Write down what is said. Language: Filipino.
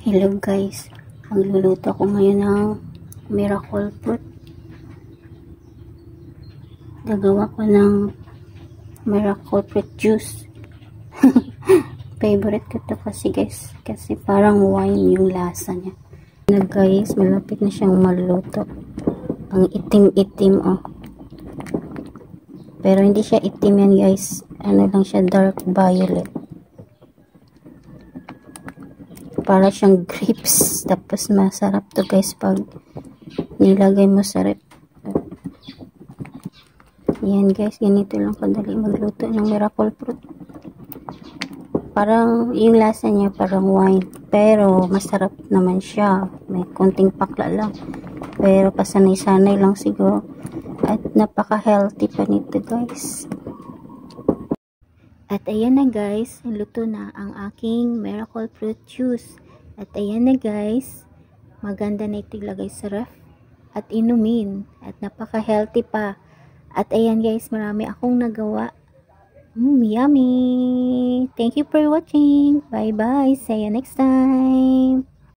Hello guys, magluluto ko ngayon ng miracle fruit. Gagawa ko ng miracle fruit juice. Favorite ko to kasi guys, kasi parang wine yung lasa niya. Na guys, malapit na siyang maluto. Ang itim-itim oh. Pero hindi siya itim yan guys, ano lang siya, dark violet. Para siyang grapes. Tapos masarap to guys pag nilagay mo sa rep. Yan guys, ganito lang kadali magluto ng miracle fruit. Parang yung lasa niya parang wine, pero masarap naman siya. May konting pakla lang, pero pasanay-sanay lang siguro. At napaka-healthy pa nito guys. At ayan na guys, luto na ang aking miracle fruit juice. At ayan na guys, maganda na ito ilagay sa ref at inumin. At napaka-healthy pa. At ayan guys, marami akong nagawa. Yummy! Thank you for watching. Bye bye. See you next time.